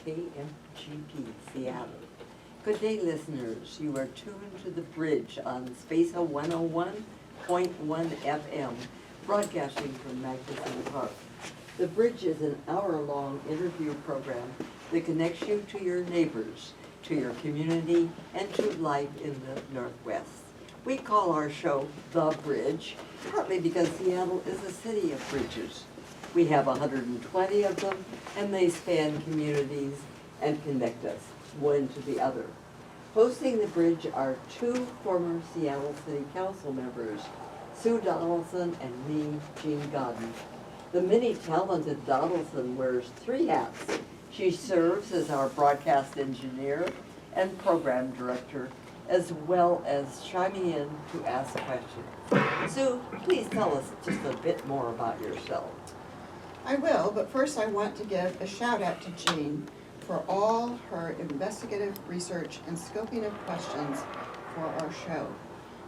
KMGP Seattle. Good day, listeners. You are tuned to The Bridge on Space 101.1 FM, broadcasting from Magnuson Park. The Bridge is an hour-long interview program that connects you to your neighbors, to your community, and to life in the Northwest. We call our show The Bridge, partly because Seattle is a city of bridges. We have 120 of them, and they span communities and connect us one to the other. Hosting The Bridge are two former Seattle City Council members, Sue Donaldson and me, Jean Godden. The many-talented Donaldson wears three hats. She serves as our broadcast engineer and program director, as well as chiming in to ask questions. Sue, please tell us just a bit more about yourself. I will, but first I want to give a shout out to Jean for all her investigative research and scoping of questions for our show.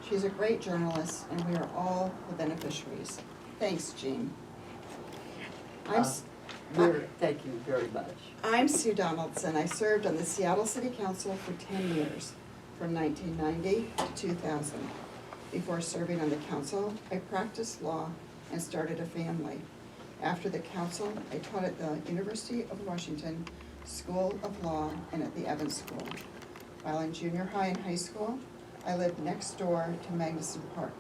She's a great journalist, and we are all the beneficiaries. Thanks, Jean. Thank you very much. I'm Sue Donaldson. I served on the Seattle City Council for 10 years, from 1990 to 2000. Before serving on the council, I practiced law and started a family. After the council, I taught at the University of Washington School of Law and at the Evans School. While in junior high and high school, I lived next door to Magnuson Park.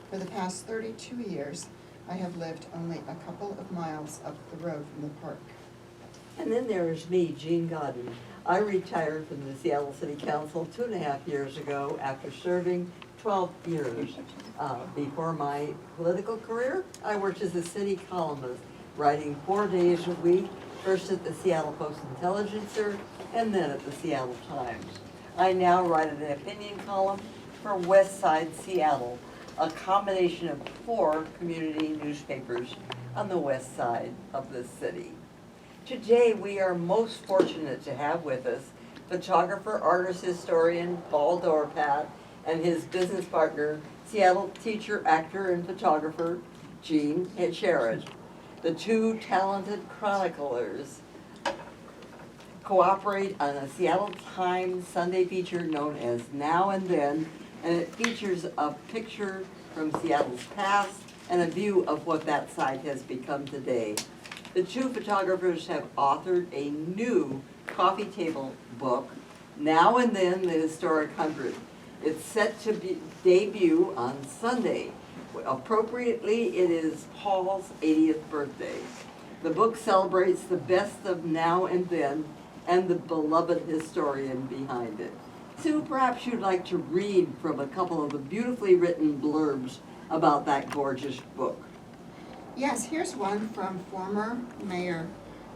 For the past 32 years, I have lived only a couple of miles up the road from the park. And then there's me, Jean Godden. I retired from the Seattle City Council 2.5 years ago after serving 12 years. Before my political career, I worked as a city columnist, writing 4 days a week, first at the Seattle Post-Intelligencer and then at the Seattle Times. I now write an opinion column for West Side Seattle, a combination of 4 community newspapers on the west side of the city. Today, we are most fortunate to have with us photographer, artist, historian Paul Dorpat and his business partner, Seattle teacher, actor, and photographer Jean Sherrard. The two talented chroniclers cooperate on a Seattle Times Sunday feature known as Now and Then, and it features a picture from Seattle's past and a view of what that site has become today. The two photographers have authored a new coffee table book, Now and Then, the Historic 100. It's set to debut on Sunday. Appropriately, it is Paul's 80th birthday. The book celebrates the best of Now and Then and the beloved historian behind it. Sue, perhaps you'd like to read from a couple of the beautifully written blurbs about that gorgeous book. Yes, here's one from former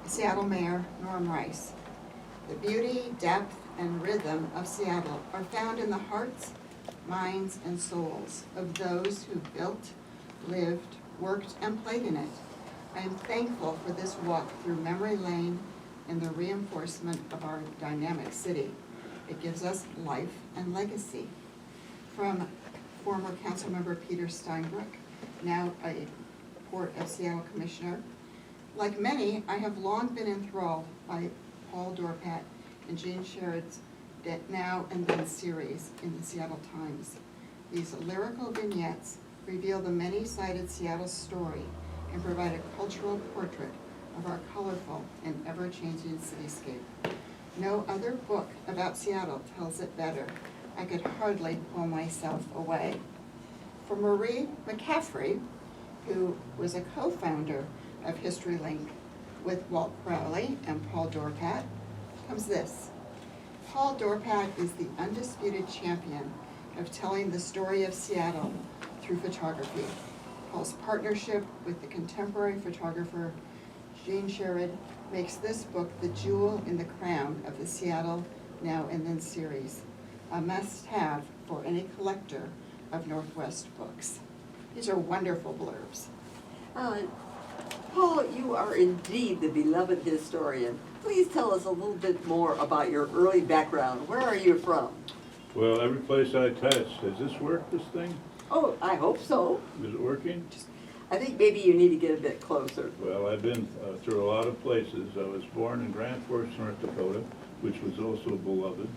Seattle Mayor Norm Rice. The beauty, depth, and rhythm of Seattle are found in the hearts, minds, and souls of those who built, lived, worked, and played in it. I am thankful for this walk through memory lane and the reinforcement of our dynamic city. It gives us life and legacy. From former Councilmember Peter Steinbrook, now a Port of Seattle Commissioner. Like many, I have long been enthralled by Paul Dorpat and Jean Sherrod's Now and Then series in the Seattle Times. These lyrical vignettes reveal the many-sided Seattle story and provide a cultural portrait of our colorful and ever-changing cityscape. No other book about Seattle tells it better. I could hardly pull myself away. For Marie McCaffrey, who was a co-founder of History Link with Walt Crowley and Paul Dorpat, comes this. Paul Dorpat is the undisputed champion of telling the story of Seattle through photography. Paul's partnership with the contemporary photographer Jean Sherrard makes this book the jewel in the crown of the Seattle Now and Then series, a must-have for any collector of Northwest books. These are wonderful blurbs. Paul, you are indeed the beloved historian. Please tell us a little bit more about your early background. Where are you from? Well, every place I touch, does this work, this thing? Oh, I hope so. Is it working? I think maybe you need to get a bit closer. Well, I've been through a lot of places. I was born in Grand Forks, North Dakota, which was also beloved.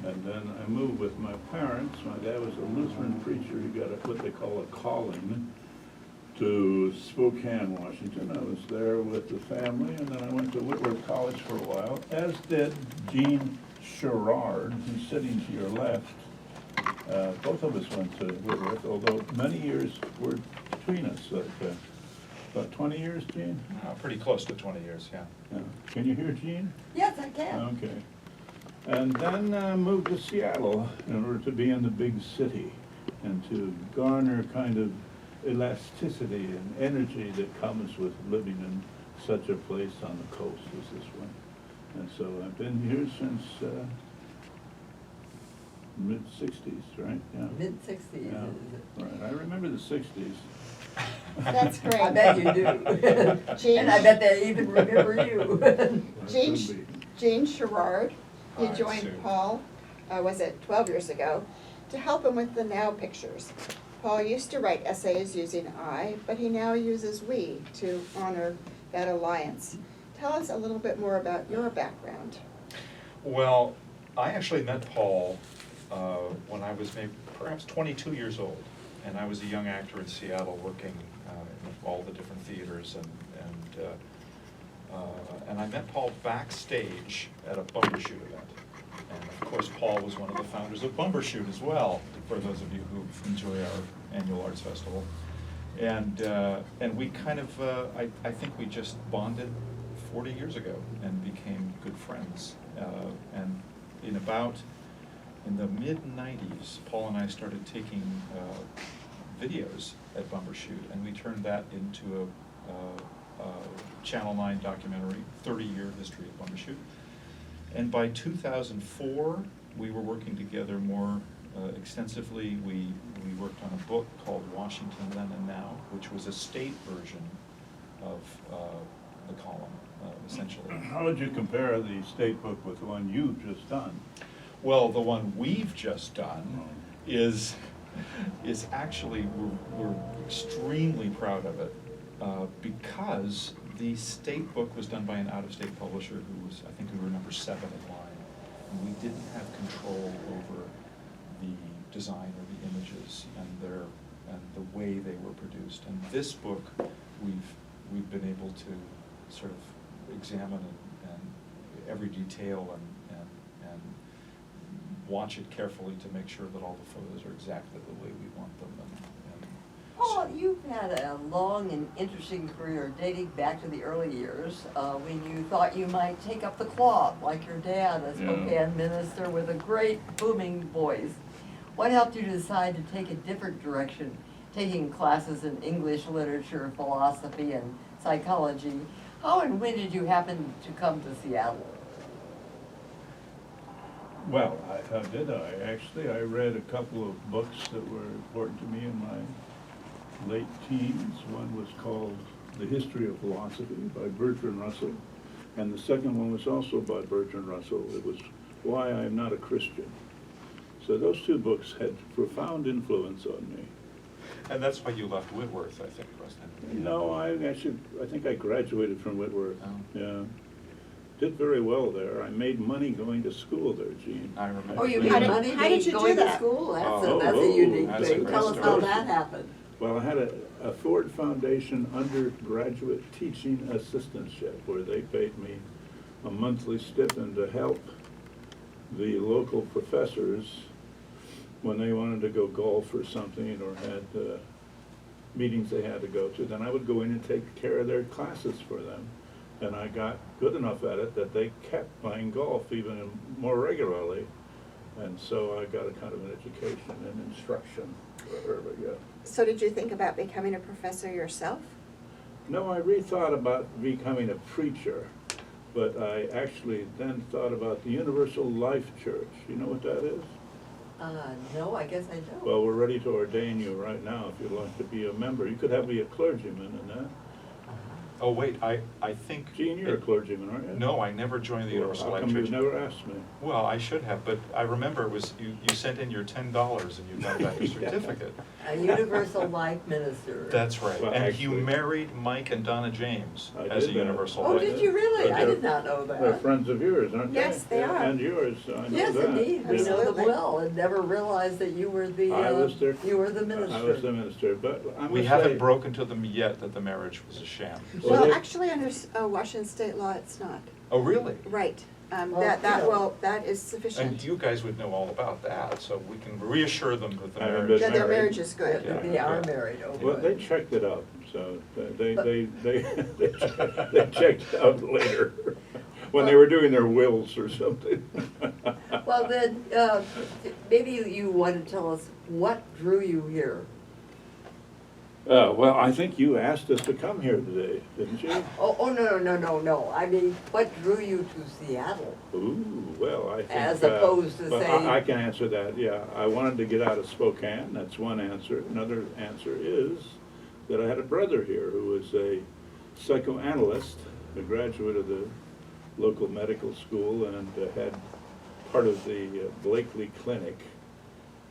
And then I moved with my parents. My dad was a Lutheran preacher. He got what they call a calling to Spokane, Washington. I was there with the family, and then I went to Whitworth College for a while, as did Gene Sherrard, who's sitting to your left. Both of us went to Whitworth, although many years were between us. About 20 years, Gene? Pretty close to 20 years, yeah. Yeah. Can you hear Gene? Yes, I can. Okay. And then moved to Seattle in order to be in the big city and to garner kind of elasticity and energy that comes with living in such a place on the coast as this one. And so I've been here since mid-60s, right? Yeah. Mid-60s, Yeah. is it? Right. I remember the 60s. That's great. I bet you do. Gene- And I bet they even remember you. Gene Sherrard, he Hi, joined Sue. Paul, was it 12 years ago, to help him with the now pictures. Paul used to write essays using I, but he now uses we to honor that alliance. Tell us a little bit more about your background. Well, I actually met Paul when I was maybe perhaps 22 years old, and I was a young actor in Seattle working in all the different theaters, and I met Paul backstage at a Bumbershoot event. And of course, Paul was one of the founders of Bumbershoot as well, for those of you who enjoy our annual arts festival. And we kind of, I think we just bonded 40 years ago and became good friends. And in the mid-90s, Paul and I started taking videos at Bumbershoot, and we turned that into a Channel 9 documentary, 30-year history of Bumbershoot. And by 2004, we were working together more extensively. We worked on a book called Washington Then and Now, which was a state version of the column, essentially. How would you compare the state book with the one you've just done? Well, the one we've just done is actually, we're extremely proud of it, because the state book was done by an out-of-state publisher who was, I think we were number 7 in line, and we didn't have control over the design or the images and the way they were produced. And this book, we've been able to sort of examine and every detail and watch it carefully to make sure that all the photos are exactly the way we want them. Paul, you've had a long and interesting career dating back to the early years when you thought you might take up the cloth like your dad, a Spokane minister with a great booming voice. What helped you decide to take a different direction, taking classes in English literature, philosophy, and psychology? How and when did you happen to come to Seattle? Well, how did I? Actually, I read a couple of books that were important to me in my late teens. One was called The History of Philosophy by Bertrand Russell, and the second one was also by Bertrand Russell. It was Why I Am Not a Christian. So those two books had profound influence on me. And that's why you left Whitworth, I think, wasn't it? No, I think I graduated from Whitworth. Oh. Yeah. Did very well there. I made money going to school there, Gene. I remember. Oh, you How made did- money how did you do going to that? school? That's Oh, a unique that's a thing. great Tell us how story. that happened. Well, I had a Ford Foundation undergraduate teaching assistantship where they paid me a monthly stipend to help the local professors when they wanted to go golf or something or had meetings they had to go to. Then I would go in and take care of their classes for them. And I got good enough at it that they kept playing golf even more regularly. And so I got a kind of an education and instruction early, yeah. So did you think about becoming a professor yourself? No, I rethought about becoming a preacher, but I actually then thought about the Universal Life Church. You know what that is? No, I guess I don't. Well, we're ready to ordain you right now if you'd like to be a member. You could have me a clergyman in that. Oh, wait, I think. Gene, you're a clergyman, aren't you? No, I never joined the Well, Universal how Life come Church. you've never asked me? Well, I should have, but I remember it was, you sent in your $10 and you got back a certificate. A universal life minister. That's right, Well, and actually- you married Mike and Donna James I as a did that. Universal Oh, Life. did you really? But I they're- did not know They're that. friends of yours, aren't they? Yes, they Yeah, are. and yours, I know Yes, that. indeed, we Yeah. know them Absolutely. well, and never realized that you were the, I was their- you were the minister. I was the minister, but I We must haven't say- broken to them yet that the marriage was a sham. Well, Well, they- actually, under Washington state law, it's not. Oh, really? Right. Well, That is And sufficient. you guys would know all about that, so we can reassure them that the I haven't marriage. been That their married. marriage is good. That they are married, oh, Well, they good. checked it out, so they But- they checked it out later, when they were doing their wills or something. Well, then, maybe you want to tell us what drew you here? Well, I think you asked us to come here today, didn't you? Oh, no. I mean, what drew you to Seattle? Ooh, well, I think. As opposed to well, saying- I can answer that, yeah. I wanted to get out of Spokane, that's one answer. Another answer is that I had a brother here who was a psychoanalyst, a graduate of the local medical school, and had part of the Blakely Clinic,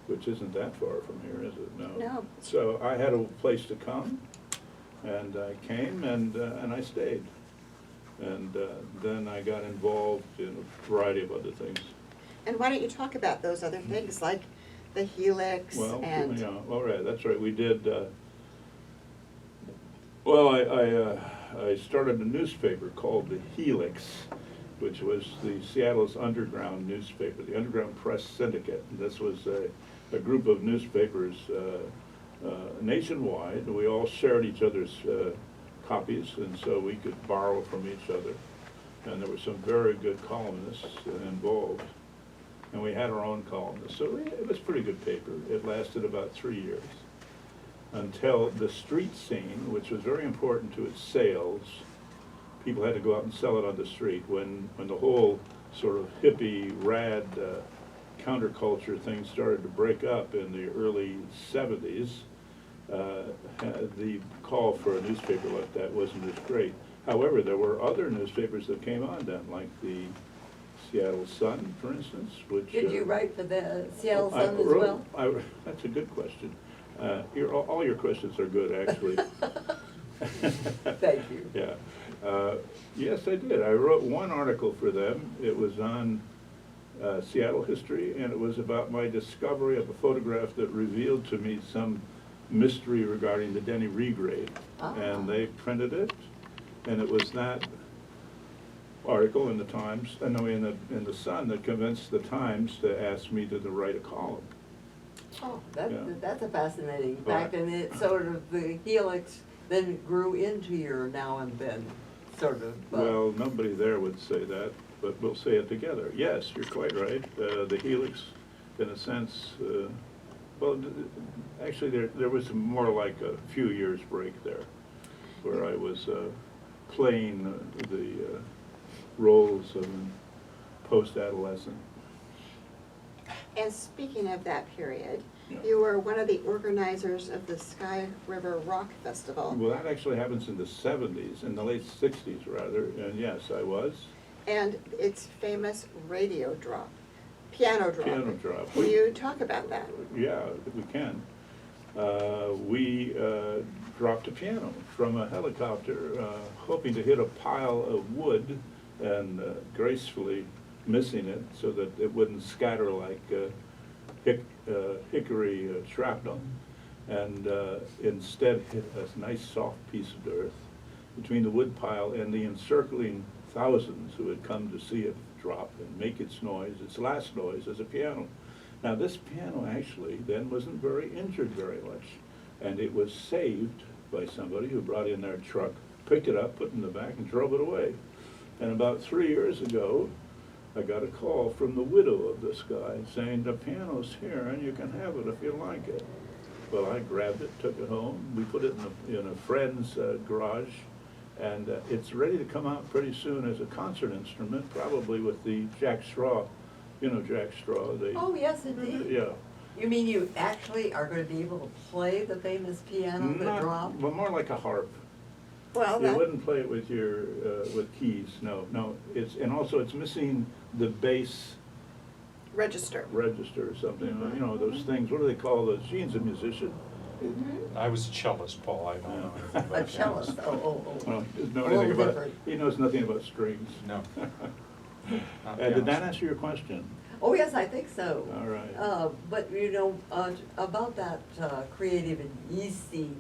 which isn't that far from here, is it? No. So I had a place to come, and I came, and I stayed. And then I got involved in a variety of other things. And why don't you talk about those other things, like the helix Well, and? yeah, all right, that's right, we did, well, I started a newspaper called the Helix, which was the Seattle's underground newspaper, the Underground Press Syndicate. And this was a group of newspapers nationwide. We all shared each other's copies, and so we could borrow from each other. And there were some very good columnists involved. And we had our own columnists, so it was a pretty good paper. It lasted about 3 years, until the street scene, which was very important to its sales. People had to go out and sell it on the street. When the whole sort of hippie, rad counterculture thing started to break up in the early 70s, the call for a newspaper like that wasn't as great. However, there were other newspapers that came on then, like the Seattle Sun, for instance, which... Did you write for the Seattle I Sun as wrote- well? That's a good question. All your questions are good, actually. Thank you. Yeah. Yes, I did. I wrote one article for them. It was on Seattle history, and it was about my discovery of a photograph that revealed to me some mystery regarding the Denny regrade. Ah. And they printed it, and it was that article in the Times, no, in the Sun, that convinced the Times to ask me to write a column. Oh, Yeah. that's a fascinating Well, fact, and it sort of, the helix then grew into your now and then, sort of. Well, nobody there would say that, but we'll say it together. Yes, you're quite right. The helix, in a sense, well, actually, there was more like a few years break there, where I was playing the roles of a post-adolescent. And speaking of that period, Yeah. you were one of the organizers of the Sky River Rock Festival. Well, that actually happens in the 70s, in the late 60s rather, and yes, I was. And its famous radio drop, piano drop. Piano drop. Will you talk about that? Yeah, we can. We dropped a piano from a helicopter, hoping to hit a pile of wood and gracefully missing it so that it wouldn't scatter like hickory shrapnel, and instead hit a nice soft piece of earth between the wood pile and the encircling thousands who had come to see it drop and make its noise, its last noise as a piano. Now this piano actually then wasn't very injured very much, and it was saved by somebody who brought in their truck, picked it up, put it in the back, and drove it away. And about 3 years ago, I got a call from the widow of this guy saying, the piano's here and you can have it if you like it. Well, I grabbed it, took it home, we put it in a friend's garage, and it's ready to come out pretty soon as a concert instrument, probably with the Jack Straw, you know Jack Straw. Oh, yes, indeed. Yeah. You mean you actually are going to be able to play the famous piano that Not- dropped? Well, more like a harp. Well, You that, wouldn't play it with your, with keys, no, and also it's missing the bass register. register or something, you know, those things, what do they call those? Gene's a musician. I was a cellist, Paul, I don't know anything about A cellist, pianos. Well, he doesn't know A anything little about, different. he knows nothing about strings. No. Not Did that pianos. answer your question? Oh, yes, I think so. All right. But you know, about that creative and yeasty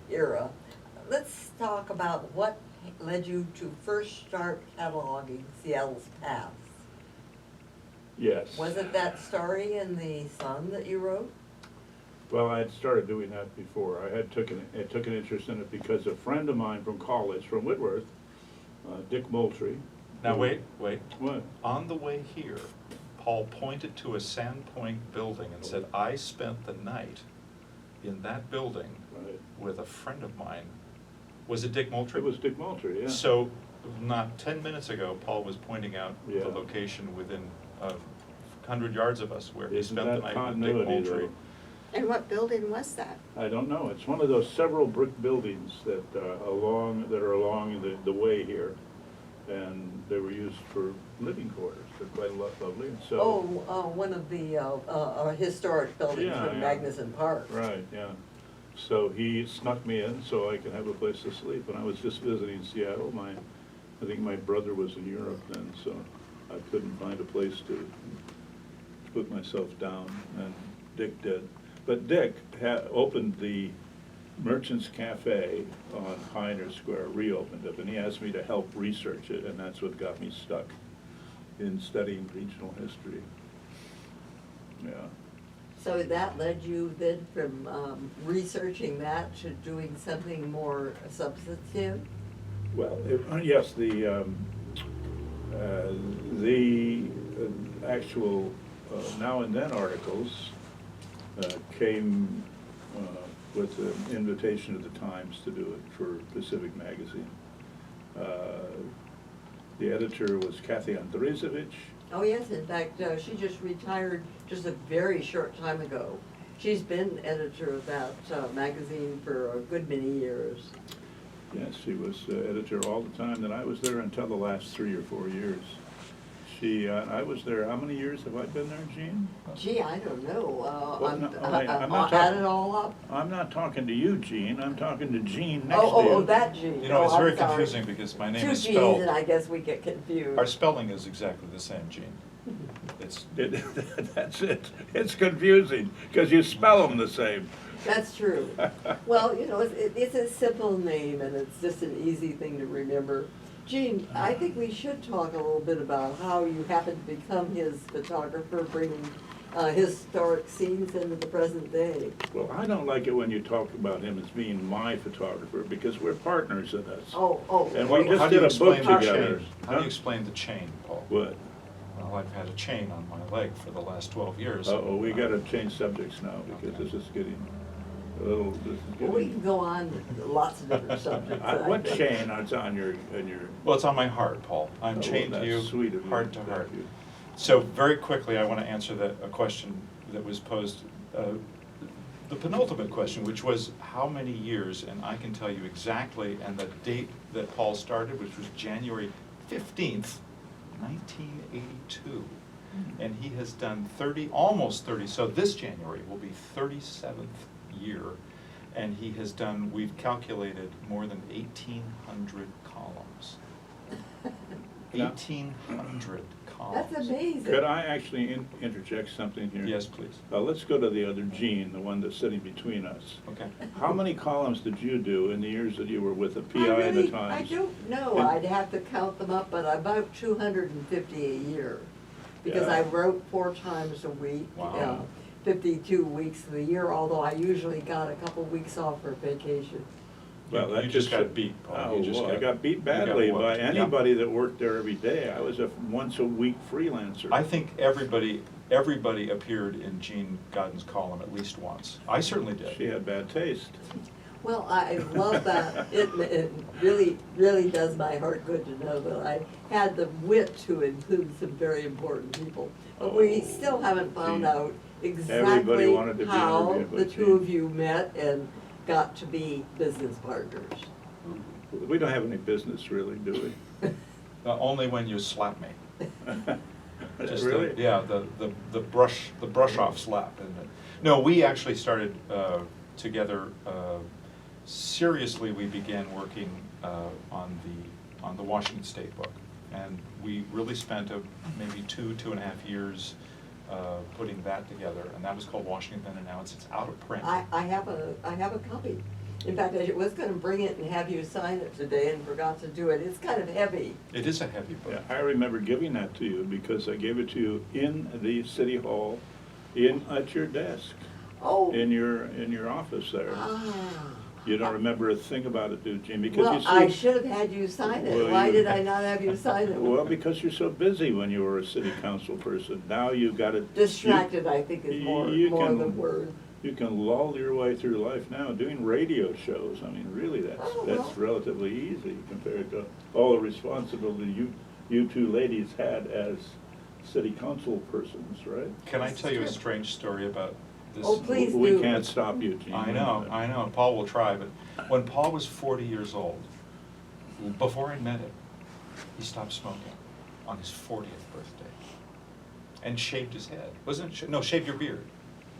era, let's talk about what led you to first start cataloging Seattle's past. Yes. Was it that story in the Sun that you wrote? Well, I had started doing that before. I took an interest in it because a friend of mine from college, from Whitworth, Dick Moultrie. Now, wait. What? On the way here, Paul pointed to a Sandpoint building and said, I spent the night in that building Right. with a friend of mine. Was it Dick Moultrie? It was Dick Moultrie, yeah. So, not 10 minutes ago, Paul was pointing out Yeah. the location within 100 yards of us where he Isn't spent the that night with Dick continuity, Moultrie. though? And what building was that? I don't know. It's one of those several brick buildings that are along the way here, and they were used for living quarters. They're quite lovely, and so. Oh, one of the historic buildings Yeah, from yeah. Magnuson Park. Right, yeah. So he snuck me in so I could have a place to sleep, and I was just visiting Seattle. I think my brother was in Europe then, so I couldn't find a place to put myself down, and Dick did. But Dick had opened the Merchants Cafe on Pioneer Square, reopened it, and he asked me to help research it, and that's what got me stuck in studying regional history. Yeah. So that led you then from researching that to doing something more substantive? Well, yes, the actual Now and Then articles came with an invitation to the Times to do it for Pacific Magazine. The editor was Kathy Andrzejewicz. Oh, yes, in fact, she just retired just a very short time ago. She's been editor of that magazine for a good many years. Yes, she was editor all the time that I was there until the last 3 or 4 years. I was there, how many years have I been there, Gene? Gee, I don't know. Well, I'm no, I'm not add talking- it all up. I'm not talking to you, Gene, I'm talking to Gene next to you. Oh, that Gene. You know, it's Oh, I'm very sorry. confusing because my name Two is G's, spelled. and I guess we get confused. Our spelling is exactly the same, Gene. It's, That's it. It's confusing, because you spell them the same. That's true. Well, you know, it's a simple name, and it's just an easy thing to remember. Gene, I think we should talk a little bit about how you happened to become his photographer, bringing historic scenes into the present day. Well, I don't like it when you talk about him as being my photographer, because we're partners in this. Oh. And we just how do you did a book explain the together. chain? How do you explain the chain, Paul? What? Well, I've had a chain on my leg for the last 12 years. Uh-oh, we gotta change subjects now, because Okay. this is getting a little, Well, we can go on with lots of different subjects. I What think. chain is on your, Well, it's on my heart, Paul. I'm Oh, chained to that's you, sweet of you. heart to Thank heart. you. So very quickly, I want to answer a question that was posed, the penultimate question, which was how many years, and I can tell you exactly, and the date that Paul started, which was January 15th, 1982. And he has done almost 30, so this January will be 37th year. And he has done, we've calculated more than 1,800 columns. Yeah. 1,800 columns. That's amazing. Could I actually interject something here? Yes, please. Let's go to the other Gene, the one that's sitting between us. Okay. How many columns did you do in the years that you were with the I PI and the really, Times? I don't know. And- I'd have to count them up, but about 250 a year. Because Yeah. I wrote 4 times a week. Wow. 52 weeks of the year, although I usually got a couple weeks off for vacation. Well, You that just got beat, Paul. Oh, You just well, I got beat you got badly whooped. by Yeah. anybody that worked there every day. I was a once-a-week freelancer. I think everybody appeared in Jean Godden's column at least once. I certainly She did. had bad taste. Well, I love that. It really, really does my heart good to know that I had the wit to include some very important people. But we Oh, still haven't found gee. out Everybody exactly wanted to be how interviewed by the two Gene. of you met and got to be business partners. We don't have any business really, do we? Only when you slap me. Just Really? Yeah, the brush off slap, isn't it? No, we actually started together, seriously, we began working on the Washington State book. And we really spent maybe 2.5 years putting that together, and that was called Washington, and now it's out of print. I have a copy. In fact, I was gonna bring it and have you sign it today and forgot to do it. It's kind of heavy. It is a heavy book. Yeah, I remember giving that to you because I gave it to you in the city hall, at your desk, Oh. in your office there. Ah. You don't remember a thing about it, do you, Gene? Because Well, you see, I should have had you sign it. Well, Why you- did I not have you sign it? well, because you're so busy when you were a city council person. Now you've got to. Distracted, I think, is more the word. You can lull your way through life now doing radio shows. I mean, really, that's well. relatively easy compared to all the responsibility you two ladies had as city council persons, right? Can I tell you a strange story about this? Oh, please We do. can't stop you, Gene. I know, Paul will try, but when Paul was 40 years old, before I met him, he stopped smoking on his 40th birthday and shaved his head. Wasn't it? No, shaved your beard.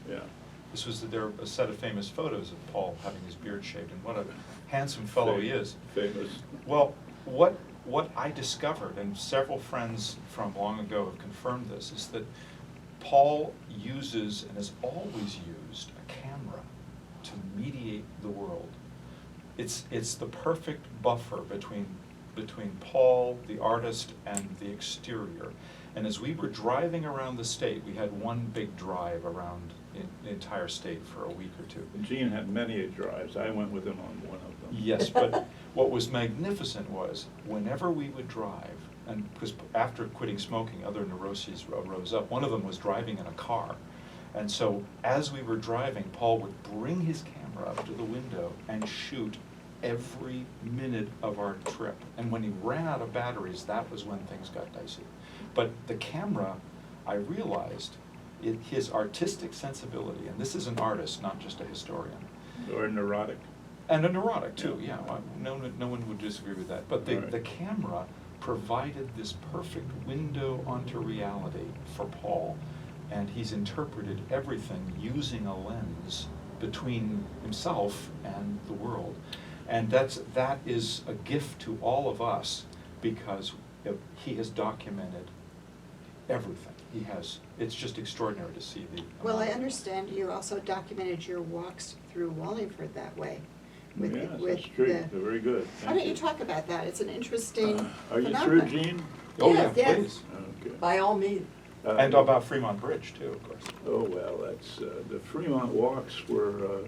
Yeah. This was a set of famous photos of Paul having his beard shaved, and what a handsome fellow he is. Famous. Well, what I discovered, and several friends from long ago have confirmed this, is that Paul uses and has always used a camera to mediate the world. It's the perfect buffer between Paul, the artist, and the exterior. And as we were driving around the state, we had one big drive around the entire state for a week or two. Gene had many drives. I went with him on one of them. Yes, but what was magnificent was whenever we would drive, and because after quitting smoking, other neuroses rose up. One of them was driving in a car. And so as we were driving, Paul would bring his camera up to the window and shoot every minute of our trip. And when he ran out of batteries, that was when things got dicey. But the camera, I realized, his artistic sensibility, and this is an artist, not just a historian. Or neurotic. And a neurotic too, yeah, no one would disagree with that. But Right. the camera provided this perfect window onto reality for Paul, and he's interpreted everything using a lens between himself and the world. And that is a gift to all of us, because he has documented everything. It's just extraordinary to see the. Well, I understand you also documented your walks through Wallingford that way. With Yes, with that's true. the- They're very good. Why don't you talk about that? It's an interesting Are you through, phenomenon. Gene? Oh, Yes, yeah, yes. please. Okay. By all means. And about Fremont Bridge too, of course. Oh, well, that's, the Fremont walks were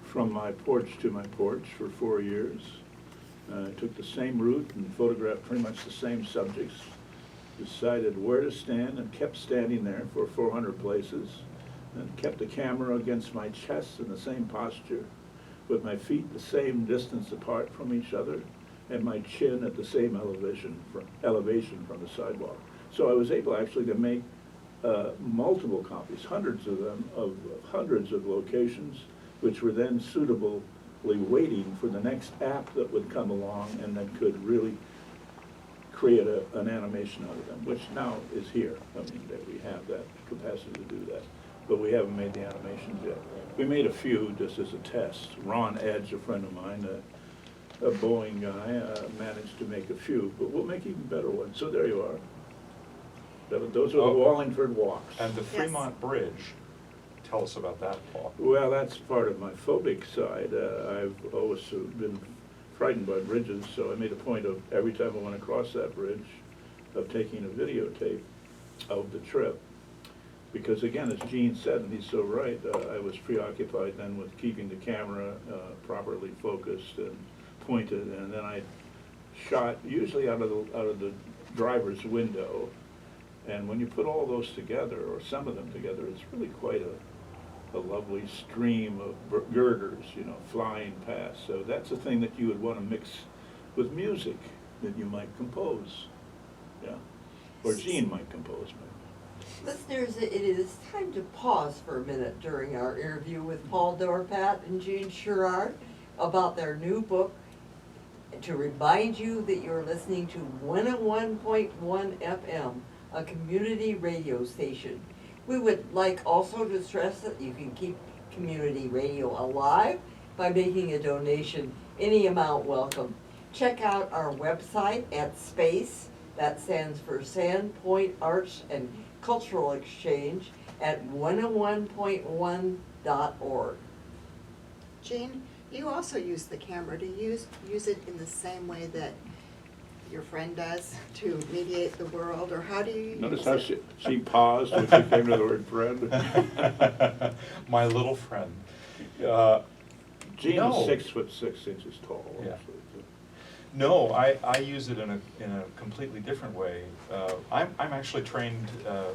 from my porch to my porch for 4 years. I took the same route and photographed pretty much the same subjects. Decided where to stand and kept standing there for 400 places. And kept the camera against my chest in the same posture, with my feet the same distance apart from each other, and my chin at the same elevation from the sidewalk. So I was able actually to make multiple copies, hundreds of them, of hundreds of locations, which were then suitably waiting for the next app that would come along and that could really create an animation out of them, which now is here. I mean, that we have that capacity to do that, but we haven't made the animations yet. We made a few just as a test. Ron Edge, a friend of mine, a Boeing guy, managed to make a few, but we'll make even better ones. So there you are. Those are the Wallingford walks. And the Fremont Bridge, tell us about that, Paul. Well, that's part of my phobic side. I've always been frightened by bridges, so I made a point of every time I went across that bridge of taking a videotape of the trip. Because again, as Gene said, and he's so right, I was preoccupied then with keeping the camera properly focused and pointed, and then I shot usually out of the driver's window. And when you put all those together, or some of them together, it's really quite a lovely stream of girders, you know, flying past. So that's a thing that you would want to mix with music that you might compose, yeah, or Gene might compose maybe. Listeners, it is time to pause for a minute during our interview with Paul Dorpat and Gene Sherrard about their new book, to remind you that you're listening to 101.1 FM, a community radio station. We would like also to stress that you can keep community radio alive by making a donation, any amount welcome. Check out our website at SPACE, that stands for Sandpoint Arts and Cultural Exchange, at 101.1.org. Jean, you also use the camera. Do you use it in the same way that your friend does to mediate the world, or how do you use Notice it? how she paused when she came to the word friend? My little friend. Gene No. is 6'6" tall. Yeah. so- No, I use it in a completely different way. I'm actually trained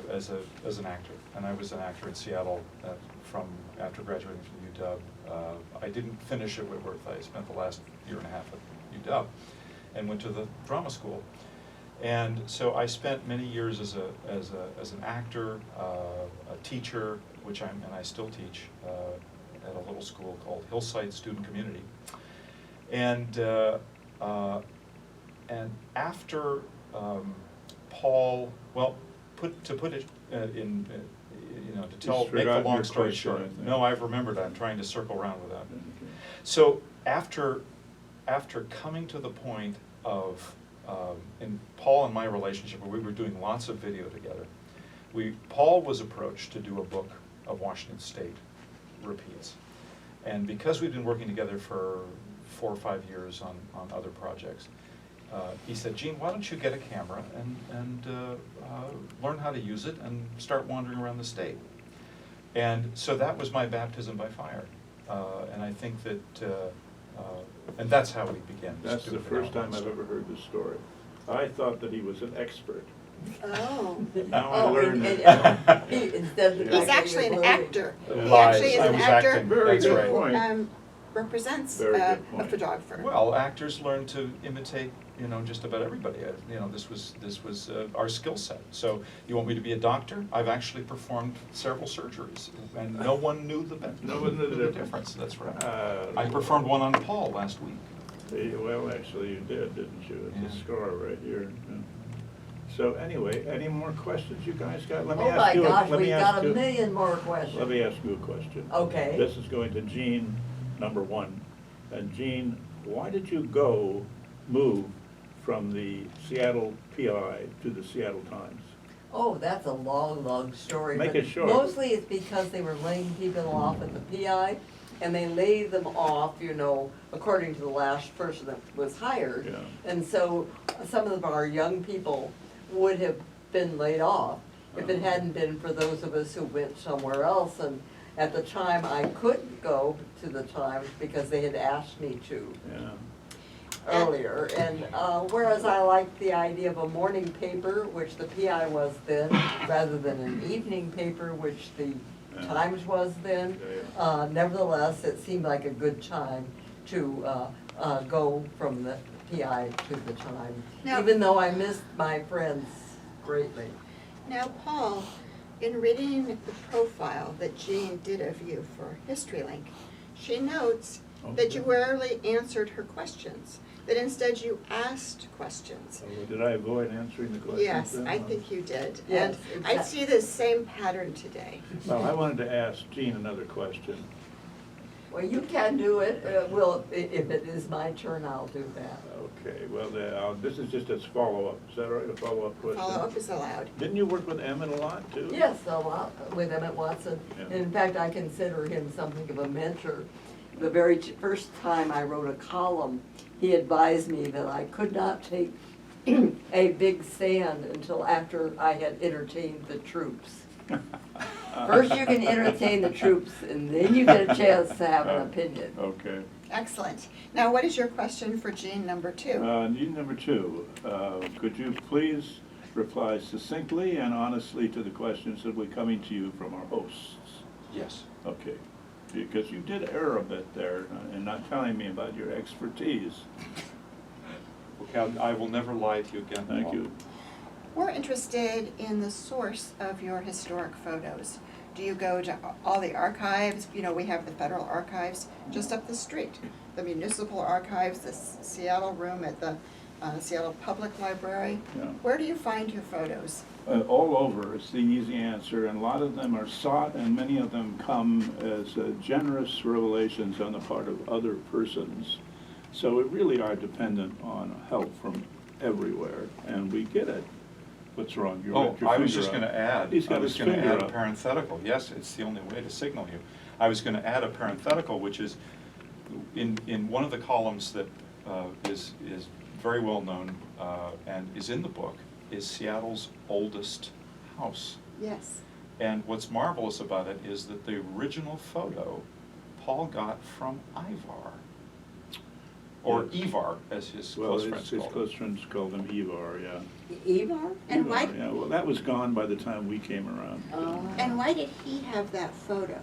as an actor, and I was an actor in Seattle after graduating from UW. I didn't finish at Whitworth. I spent the last year and a half at UW, and went to the drama school. And so I spent many years as an actor, a teacher, and I still teach at a little school called Hillside Student Community. And after Paul, well, to put it in, to make the forgotten long your story question, short. I think. No, I've remembered. I'm trying to circle around with that. Okay. So after coming to the point of, in Paul and my relationship, where we were doing lots of video together, Paul was approached to do a book of Washington State repeats. And because we'd been working together for 4 or 5 years on other projects, he said, Gene, why don't you get a camera and learn how to use it and start wandering around the state? And so that was my baptism by fire. And I think that, and that's how we began. That's the doing first time outline I've stuff. ever heard this story. I thought that he was an expert. Oh. Now I learned that. Instead of the He's fact that actually you're an learning. actor. He Lies. actually is I an was actor acting. Very That's good right. point. Represents Very a good point. photographer. Well, actors learn to imitate, just about everybody. This was our skill set. So you want me to be a doctor? I've actually performed several surgeries, and no one knew the No one knew the difference. That's right. Uh, I performed one on Paul last week. Well, actually, you did, didn't you? It's a Yeah. scar right here. Yeah. So anyway, any more questions you guys got? Let me Oh ask my you. gosh, let me we've ask got a you- million more questions. Let me ask you a question. Okay. This is going to Gene, number 1. And Gene, why did you move from the Seattle PI to the Seattle Times? Oh, that's a long, long story. Make but it short. Mostly it's because they were laying people off at the PI, and they laid them off, according to the last person that was hired. Yeah. And so some of our young people would have been laid off if it hadn't been for those of us who went somewhere else. And at the time, I couldn't go to the Times because they had asked me to Yeah. earlier. And whereas I liked the idea of a morning paper, which the PI was then, rather than an evening paper, which the Yeah. Times was then, Yeah, nevertheless, it seemed like a good time to go from the PI to the Times, Now- even though I missed my friends greatly. Now, Paul, in reading the profile that Jean did of you for HistoryLink, she notes that you Okay. rarely answered her questions, that instead you asked questions. So did I avoid answering the questions? Yes, then? I think you did. Yes, And I exactly. see this same pattern today. Well, I wanted to ask Gene another question. Well, you can do it. If it is my turn, I'll do that. Okay, well, this is just a follow-up. Is that all right, a follow-up question? Follow-up is allowed. Didn't you work with Emmett a lot, too? Yes, a lot with Emmett Watson. Yeah. And in fact, I consider him something of a mentor. The very first time I wrote a column, he advised me that I could not take a big stand until after I had entertained the troops. First you can entertain the troops, and then you get a chance to have an opinion. Okay. Excellent. Now, what is your question for Jean number 2? Need number 2, could you please reply succinctly and honestly to the questions that will be coming to you from our hosts? Yes. Okay, because you did err a bit there in not telling me about your expertise. Okay, I will never lie to you again. Thank Paul. you. We're interested in the source of your historic photos. do you go to all the archives? You know, we have the federal archives just up the street, the municipal archives, the Seattle room at the Seattle Public Library. Yeah. Where do you find your photos? All over is the easy answer, and a lot of them are sought, and many of them come as generous revelations on the part of other persons. So we really are dependent on help from everywhere, and we get it. What's wrong? You Oh, wrapped your I was finger just up. gonna add, He's got I was his gonna finger add a up. parenthetical. Yes, it's the only way to signal you. I was gonna add a parenthetical, which is, in one of the columns that is very well known and is in the book, is Seattle's oldest house. Yes. And what's marvelous about it is that the original photo Paul got from Ivar, or Yes. Ivar, as his Well, close his friends called close him. friends called him Ivar, yeah. Ivar? And why, Ivar, yeah, well, that was gone by the time we came around. and why did he have that photo?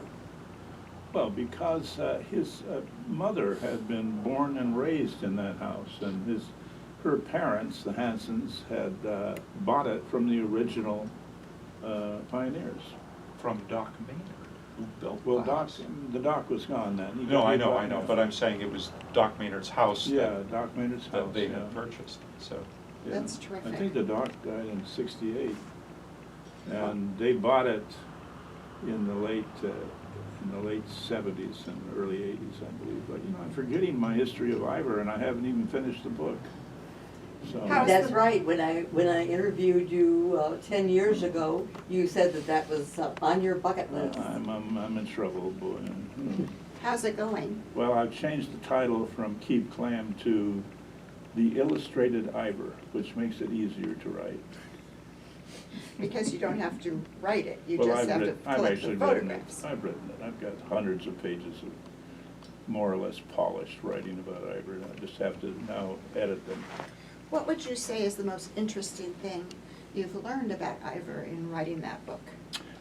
Well, because his mother had been born and raised in that house, and her parents, the Hansons, had bought it from the original pioneers. From Doc Maynard, who built Well, the house. the dock was gone then. He No, got I hit know, by- I know, but I'm saying it was Doc Maynard's house Yeah, that, Doc Maynard's house, that they yeah. had purchased, so. Yeah. That's terrific. I think the doc died in '68, and they bought it in the late '70s and early '80s, I believe. But, I'm forgetting my history of Ivar, and I haven't even finished the book. So. How's That's the- right, when I interviewed you 10 years ago, you said that was on your bucket list. I'm in trouble, boy. How's it going? Well, I've changed the title from Keep Clam to The Illustrated Ivar, which makes it easier to write. Because you don't have to write it, you Well, just I've have to written- I've collect actually the written it. photographs. I've written it. I've got hundreds of pages of more or less polished writing about Ivar. I just have to now edit them. What would you say is the most interesting thing you've learned about Ivar in writing that book?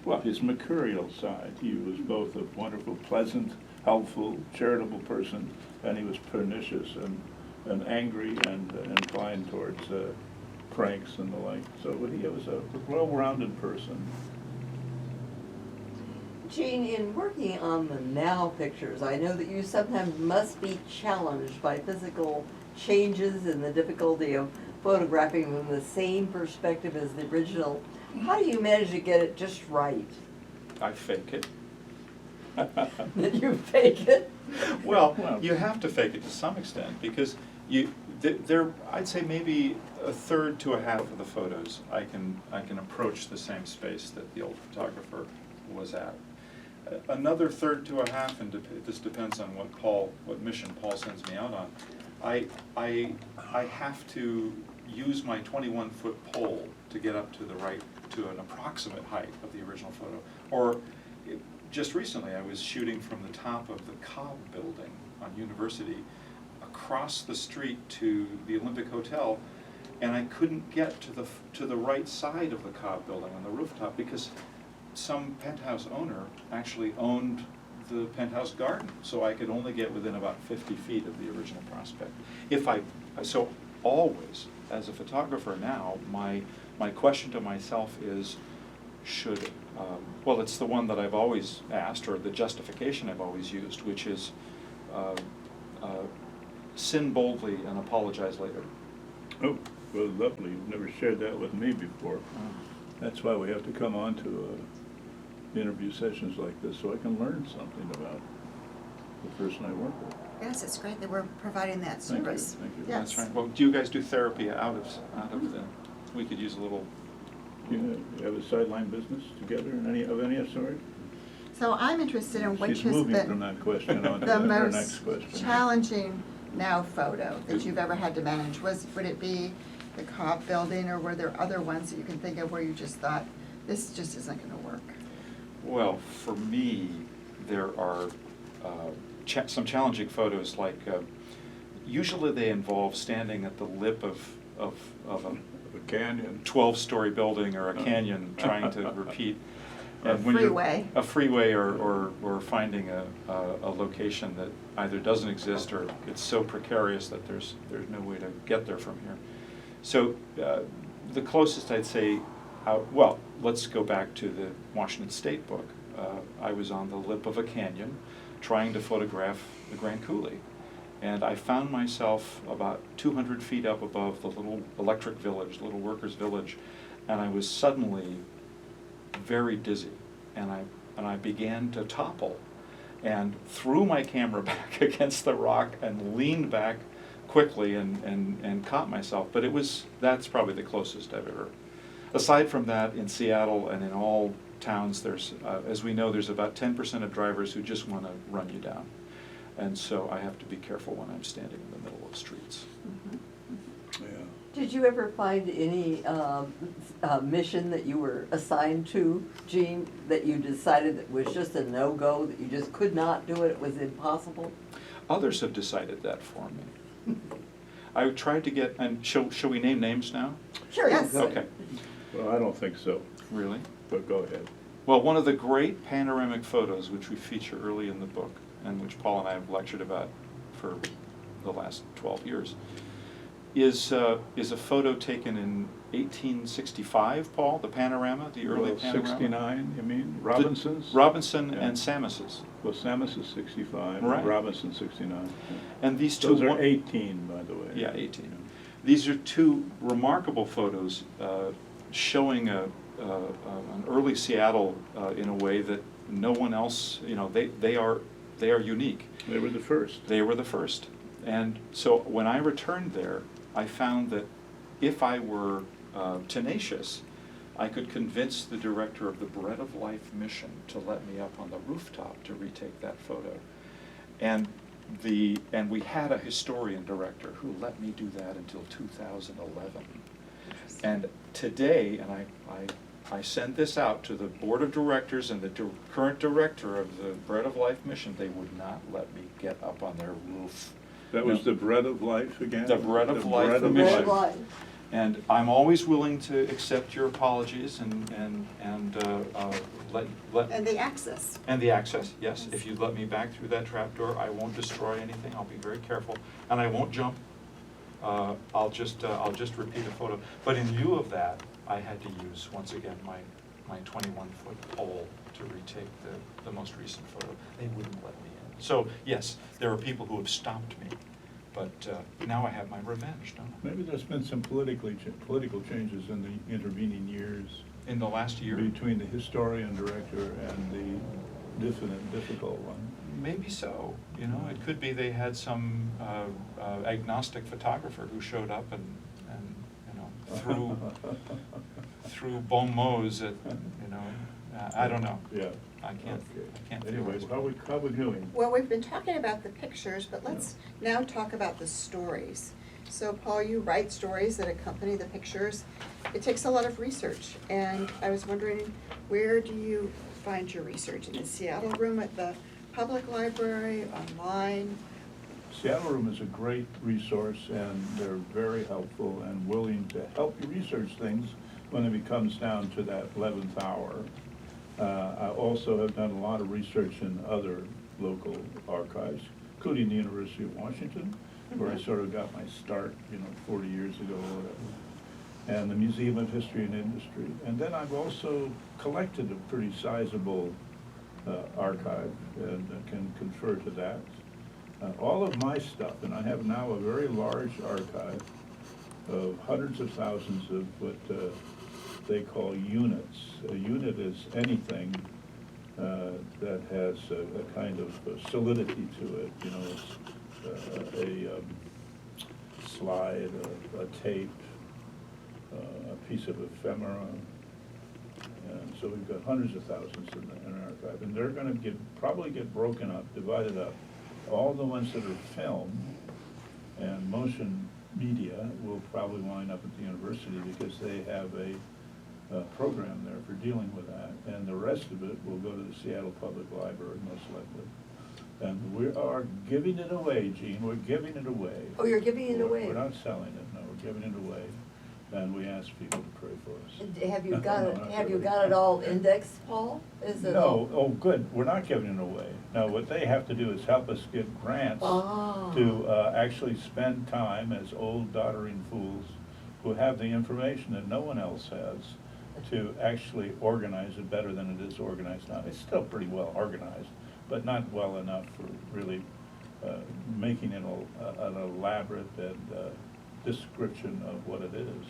Well, his mercurial side. He was both a wonderful, pleasant, helpful, charitable person, and he was pernicious and angry and inclined towards pranks and the like. So he was a well-rounded person. Jean, in working on the now pictures, I know that you sometimes must be challenged by physical changes and the difficulty of photographing from the same perspective as the original. How do you manage to get it just right? I fake it. That you fake it? Well, Well- you have to fake it to some extent, because there, I'd say maybe a third to a half of the photos, I can approach the same space that the old photographer was at. Another third to a half, and this depends on what mission Paul sends me out on, I have to use my 21-foot pole to get up to an approximate height of the original photo. Or just recently, I was shooting from the top of the Cobb building on University across the street to the Olympic Hotel, and I couldn't get to the right side of the Cobb building on the rooftop because some penthouse owner actually owned the penthouse garden, so I could only get within about 50 feet of the original prospect. So always, as a photographer now, my question to myself is, well, it's the one that I've always asked, or the justification I've always used, which is sin boldly and apologize later. Oh, well, lovely. You've never shared that with me before. That's why we have to come on to interview sessions like this, so I can learn something about the person I work with. Yes, it's great that we're providing that Thank you, service. thank you. Yes. That's right. Well, do you guys do therapy out of the, we could use a little, You have a sideline business together of any sort? So I'm interested in which She's has moving from been that question on to the her next most question. challenging now photo that you've ever had to manage. Would it be the Cobb building, or were there other ones that you can think of where you just thought, this just isn't gonna work? well, for me, there are some challenging photos, like usually they involve standing at the lip of a A canyon. 12-story building or a canyon trying to repeat. A And when you're- freeway. A freeway or finding a location that either doesn't exist or it's so precarious that there's no way to get there from here. So the closest I'd say, well, let's go back to the Washington State book. I was on the lip of a canyon trying to photograph the Grand Coulee. And I found myself about 200 feet up above the little electric village, little workers' village, and I was suddenly very dizzy. And I began to topple and threw my camera back against the rock and leaned back quickly and caught myself. But that's probably the closest I've ever. Aside from that, in Seattle and in all towns, there's, as we know, there's about 10% of drivers who just want to run you down. And so I have to be careful when I'm standing in the middle of streets. Yeah. Did you ever find any mission that you were assigned to, Gene, that you decided that was just a no-go, that you just could not do it, it was impossible? Others have decided that for me. I tried to get, and shall we name names now? Sure. Yes. Okay, Well, I don't think so, really? but go ahead. Well, one of the great panoramic photos which we feature early in the book, and which Paul and I have lectured about for the last 12 years, is a photo taken in 1865, Paul, the panorama, the early panorama. 69, you mean? Robinson's? Robinson Yeah. and Samos's. Well, Samus is 65, Right. and Robinson 69. Yeah. And these two... Those are 18, by the way. Yeah, 18. These are two remarkable photos showing an early Seattle in a way that no one else, they are unique. They were the first. They were the first. And so when I returned there, I found that if I were tenacious, I could convince the director of the Bread of Life mission to let me up on the rooftop to retake that photo. And we had a historian director who let me do that until 2011. And today, and I send this out to the board of directors and the current director of the Bread of Life mission, they would not let me get up on their roof. That was the Bread of Life again? The Bread of Life Bread of mission. Life. And I'm always willing to accept your apologies and let. And the access. And the access, yes. If you let me back through that trapdoor, I won't destroy anything. I'll be very careful, and I won't jump. I'll just repeat a photo. But in lieu of that, I had to use once again my 21-foot pole to retake the most recent photo. They wouldn't let me in. So yes, there are people who have stopped me, but now I have my revenge, don't I? Maybe there's been some political changes in the intervening years In the last year. between the historian director and the difficult one. Maybe so. It could be they had some agnostic photographer who showed up and threw bon mots at, I don't know. Yeah. I can't Anyway, feel how we doing? Well, we've been talking about the pictures, but let's now talk about the stories. So Paul, you write stories that accompany the pictures. It takes a lot of research, and I was wondering, where do you find your research? In the Seattle room at the public library, online? Seattle Room is a great resource, and they're very helpful and willing to help you research things when it comes down to that 11th hour. I also have done a lot of research in other local archives, including the University of Washington, where I sort of got my start, 40 years ago or whatever, and the Museum of History and Industry. And then I've also collected a pretty sizable archive and can confer to that. All of my stuff, and I have now a very large archive of hundreds of thousands of what they call units. A unit is anything that has a kind of solidity to it. It's a slide, a tape, a piece of ephemera. And so we've got hundreds of thousands in our archive, and they're going to probably get broken up, divided up. All the ones that are film and motion media will probably wind up at the university because they have a program there for dealing with that, and the rest of it will go to the Seattle Public Library most likely. And we are giving it away, Gene. We're giving it away. Oh, you're giving it away? We're not selling it. No, we're giving it away. And we ask people to pray for us. Have you got No, it, not have you really. got it all indexed, Paul? Is it No, all? oh, good. We're not giving it away. No, what they have to do is help us get grants Ah. to actually spend time as old doddering fools who have the information that no one else has. to actually organize it better than it is organized now. It's still pretty well organized, but not well enough for really making it an elaborate and description of what it is.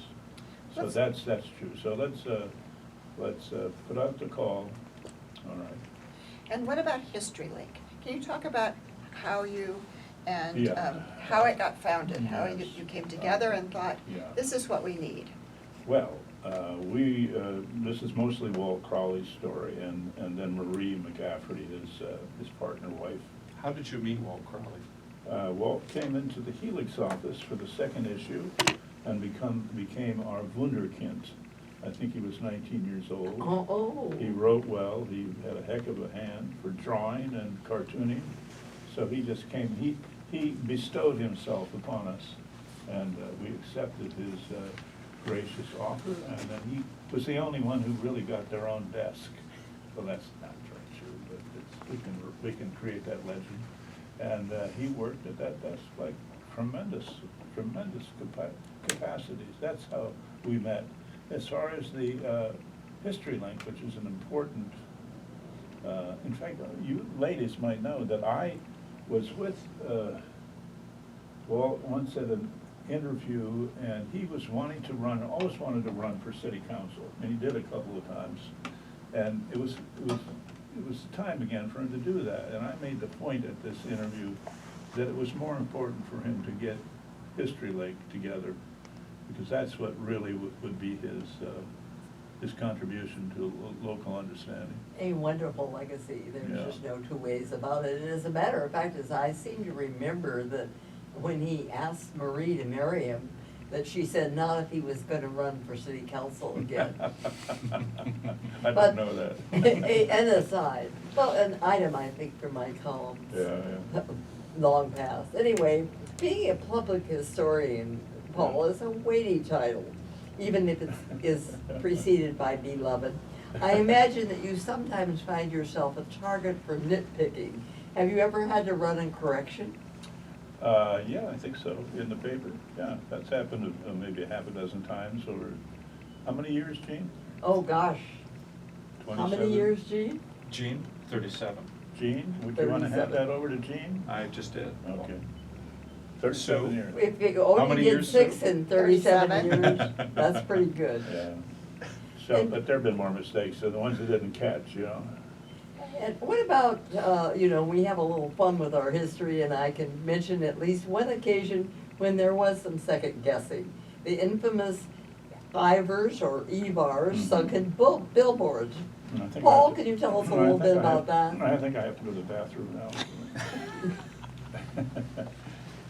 So that's true. So let's put out the call. All right. And what about History Link? Can you talk about how you and Yeah. how it got founded? How Yes. you came together and thought, Yeah. this is what we need? Well, this is mostly Walt Crawley's story, and then Marie McCafferty, his partner wife. How did you meet Walt Crawley? Walt came into the Helix office for the second issue and became our Wunderkind. I think he was 19 years old. Oh. He wrote well. He had a heck of a hand for drawing and cartooning. So he just came, he bestowed himself upon us, and we accepted his gracious offer, and then he was the only one who really got their own desk. Well, that's not very true, but we can create that legend. And he worked at that desk like tremendous capacities. That's how we met. As far as the History Link, which is an important, in fact, you ladies might know that I was with Walt once at an interview, and he was always wanted to run for city council, and he did a couple of times. And it was time again for him to do that, and I made the point at this interview that it was more important for him to get History Link together, because that's what really would be his contribution to local understanding. A wonderful legacy. There's Yeah. just no two ways about it. And as a matter of fact, as I seem to remember that when he asked Marie to marry him, that she said not if he was going to run for city council again. I But- didn't know that. An aside, well, an item I think for my columns. Yeah. Long past. Anyway, being a public historian, Paul, is a weighty title, even if it is preceded by beloved. I imagine that you sometimes find yourself a target for nitpicking. Have you ever had to run in correction? Yeah, I think so, in the paper. Yeah, that's happened maybe half a dozen times over, how many years, Gene? Oh, gosh. How 27? many years, Gene? Gene, 37. Gene, would you want to hand 37. that over to Gene? I just did. Okay. 37 years. If you How only many did years, 6 Sue? in 37 37. years, that's pretty good. Yeah. So, but there've been more mistakes, so the ones that didn't catch, you know. And what about, we have a little fun with our history, and I can mention at least one occasion when there was some second guessing. The infamous Ivers or Evars sunken billboards. And I think Paul, I- can you tell us a I little think bit I about have- that? I think I have to go to the bathroom now.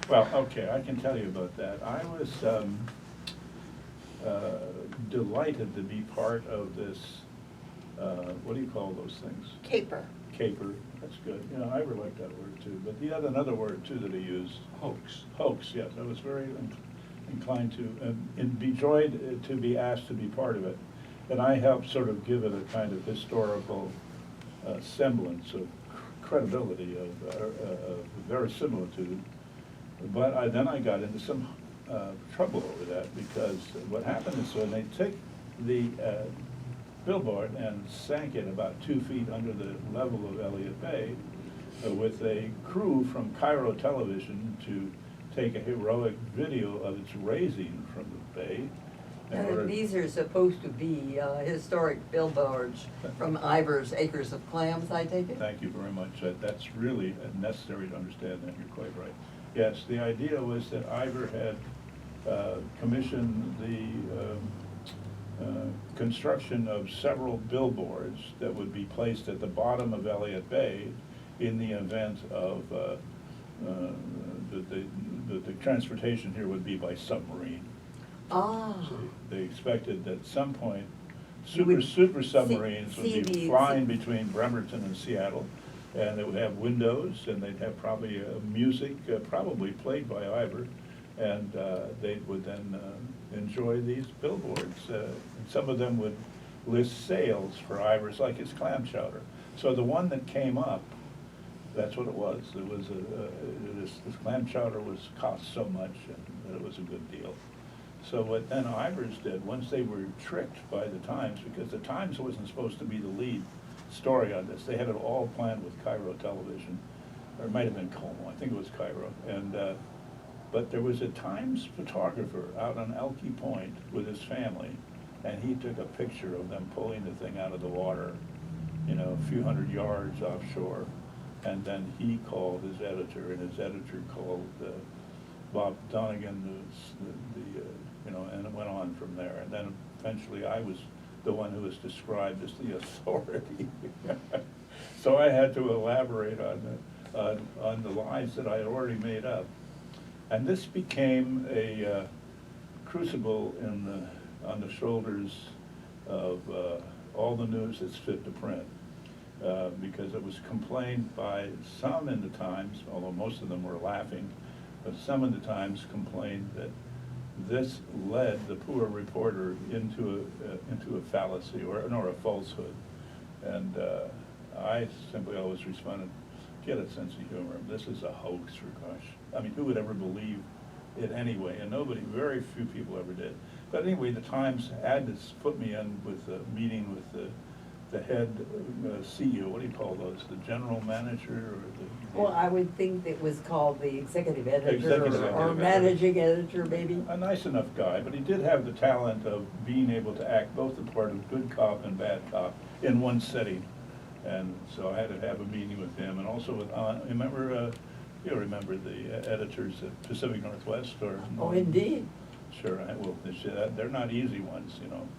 Well, okay, I can tell you about that. I was delighted to be part of this, what do you call those things? Caper. Caper, that's good. You know, I really like that word too. But the another word too that he used, Hoax. hoax, yes, I was very inclined to, and be joyed to be asked to be part of it. And I helped sort of give it a kind of historical semblance of credibility, of verisimilitude. But then I got into some trouble over that, because what happened is when they took the billboard and sank it about 2 feet under the level of Elliott Bay, with a crew from Cairo Television to take a heroic video of its raising from the bay. in order- And these are supposed to be historic billboards from Ivers Acres of Clams, I take it? Thank you very much. That's really necessary to understand that. You're quite right. Yes, the idea was that Ivor had commissioned the construction of several billboards that would be placed at the bottom of Elliott Bay in the event of that the transportation here would be by submarine. Ah. So they expected that at some point, You would super submarines see would be these- flying between Bremerton and Seattle, and they would have windows, and they'd have probably music, probably played by Ivor, and they would then enjoy these billboards. And some of them would list sales for Ivor's, like his clam chowder. So the one that came up, that's what it was. It was this clam chowder cost so much, and that it was a good deal. So what then Ivers did, once they were tricked by the Times, because the Times wasn't supposed to be the lead story on this, they had it all planned with Cairo Television, or it might have been Como, I think it was Cairo, and, but there was a Times photographer out on Elkey Point with his family, and he took a picture of them pulling the thing out of the water, you know, a few hundred yards offshore. And then he called his editor, and his editor called Bob Donegan, you know, and it went on from there. And then eventually I was the one who was described as the authority. So I had to elaborate on the lies that I had already made up. And this became a crucible on the shoulders of all the news that's fit to print. Because it was complained by some in the Times, although most of them were laughing, but some in the Times complained that this led the poor reporter into a fallacy or a falsehood. And I simply always responded, get a sense of humor. This is a hoax, for gosh. I mean, who would ever believe it anyway? And very few people ever did. But anyway, the Times had to put me in with a meeting with the head CEO, what do you call those, the general manager or the? Well, I would think it was called the executive editor Executive or editor. managing editor, maybe. A nice enough guy, but he did have the talent of being able to act both the part of good cop and bad cop in one setting. And so I had to have a meeting with him, and also with, remember, you'll remember the editors at Pacific Northwest or? Oh, indeed. Sure, they're not easy ones, you know.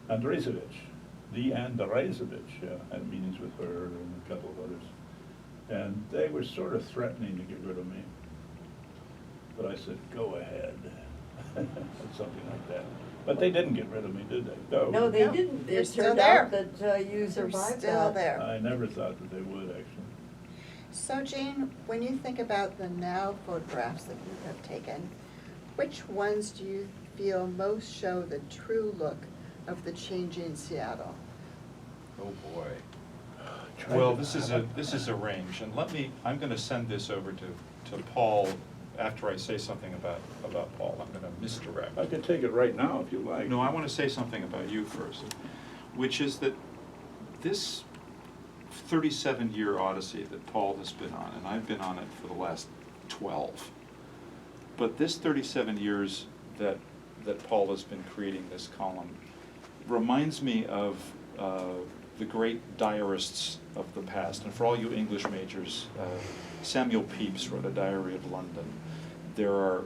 Andrzejewicz, I had meetings with her and a couple of others. And they were sort of threatening to get rid of me. But I said, go ahead, something like that. But they didn't get rid of me, did they? No, they No, didn't. you're It still turned there. out that you You're survived still that. there. I never thought that they would, actually. So Jane, when you think about the now photographs that you have taken, which ones do you feel most show the true look of the changing Seattle? Oh, boy. Well, this is a range, and I'm gonna send this over to Paul after I say something about Paul. I'm gonna misdirect. I can take it right now if you like. No, I want to say something about you first, which is that this 37-year odyssey that Paul has been on, and I've been on it for the last 12, but this 37 years that Paul has been creating this column reminds me of the great diarists of the past. And for all you English majors, Samuel Pepys wrote a diary of London. There are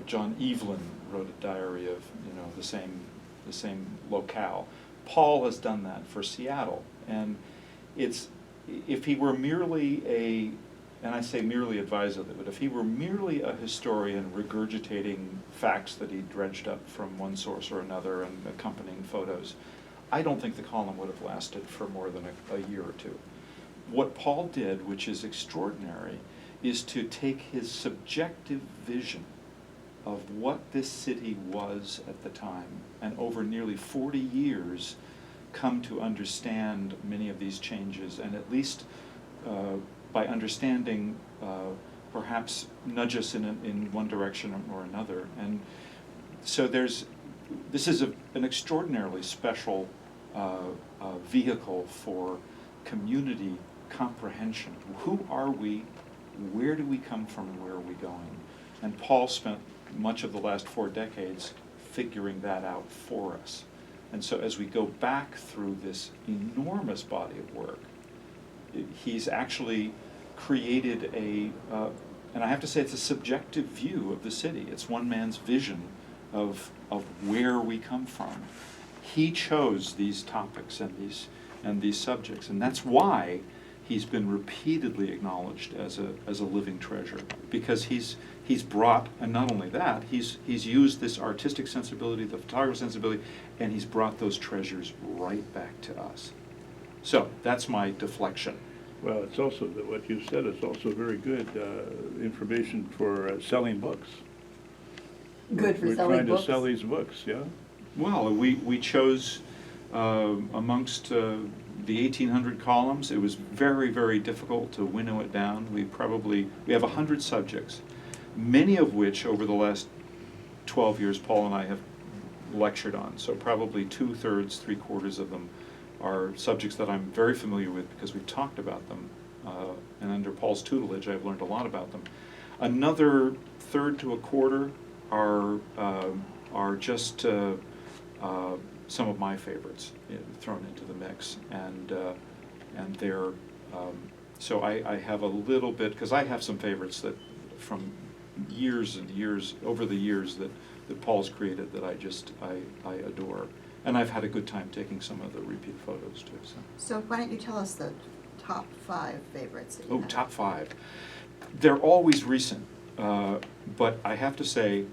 John Evelyn wrote a diary of the same locale. Paul has done that for Seattle, and if he were merely and I say merely advisedly, but if he were merely a historian regurgitating facts that he dredged up from one source or another and accompanying photos, I don't think the column would have lasted for more than a year or two. What Paul did, which is extraordinary, is to take his subjective vision of what this city was at the time, and over nearly 40 years come to understand many of these changes, and at least by understanding, perhaps nudge us in one direction or another. And so this is an extraordinarily special vehicle for community comprehension. Who are we? Where do we come from and where are we going? And Paul spent much of the last 4 decades figuring that out for us. And so as we go back through this enormous body of work, he's actually created and I have to say it's a subjective view of the city. It's one man's vision of where we come from. He chose these topics and these subjects, and that's why he's been repeatedly acknowledged as a living treasure, because he's brought, and not only that, he's used this artistic sensibility, the photographic sensibility, and he's brought those treasures right back to us. So that's my deflection. Well, it's also, what you said is also very good information for selling books. Good for We're selling trying books. to sell these books, yeah? Well, we chose amongst the 1,800 columns. It was very, very difficult to winnow it down. We have 100 subjects, many of which over the last 12 years Paul and I have lectured on. So probably 2/3, 3/4 of them are subjects that I'm very familiar with because we've talked about them. And under Paul's tutelage, I've learned a lot about them. Another third to a quarter are just some of my favorites thrown into the mix, and they're so I have a little bit, because I have some favorites that from years and years over the years that Paul's created that I adore, and I've had a good time taking some of the repeat photos too. So why don't you tell us the top 5 favorites that you Oh, have? top 5. They're always recent, but I have to say,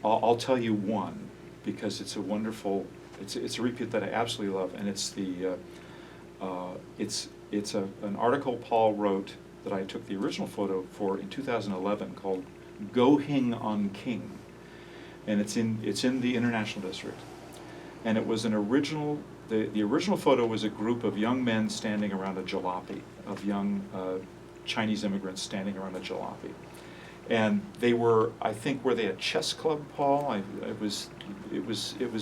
I'll tell you one, because it's a wonderful, it's a repeat that I absolutely love, and it's an article Paul wrote that I took the original photo for in 2011 called "Go Hing on King," and it's in the International District, and it was an original. The original photo was a group of young men standing around a jalopy, of young Chinese immigrants standing around a jalopy. And they were, I think, were they a chess club, Paul? It was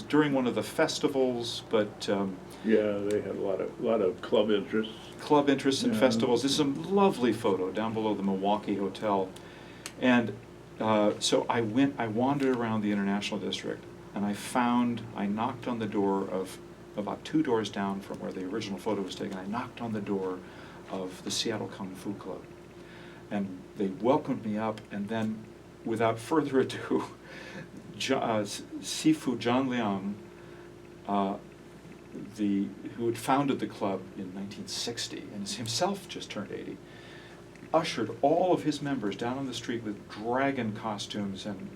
during one of the festivals, but Yeah, they had a lot of club interests. Club interests and Yeah. festivals. This is a lovely photo down below the Milwaukee Hotel, and so I wandered around the International District, and I knocked on the door of, about 2 doors down from where the original photo was taken, I knocked on the door of the Seattle Kung Fu Club. And they welcomed me up, and then, without further ado, Sifu John Liang, who had founded the club in 1960, and himself just turned 80, ushered all of his members down on the street with dragon costumes and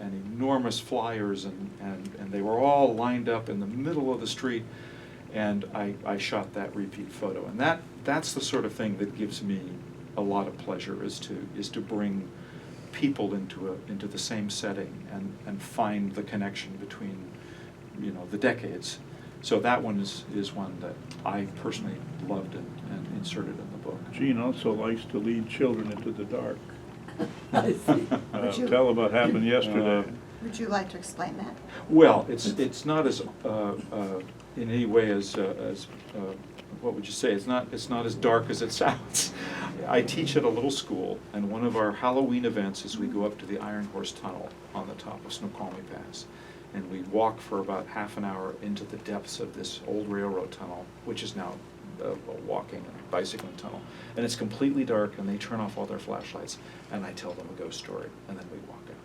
enormous flyers, and they were all lined up in the middle of the street, and I shot that repeat photo. And that's the sort of thing that gives me a lot of pleasure, is to bring people into the same setting and find the connection between, the decades. So that one is one that I personally loved and inserted in the book. Gene also likes to lead children into the dark. I see. Tell them what happened yesterday. Would you like to explain that? Well, it's not as in any way as what would you say? It's not as dark as it sounds. I teach at a little school, and one of our Halloween events is we go up to the Iron Horse Tunnel on the top of Snoqualmie Pass, and we walk for about half an hour into the depths of this old railroad tunnel, which is now a walking and bicycling tunnel, and it's completely dark, and they turn off all their flashlights, and I tell them a ghost story, and then we walk out.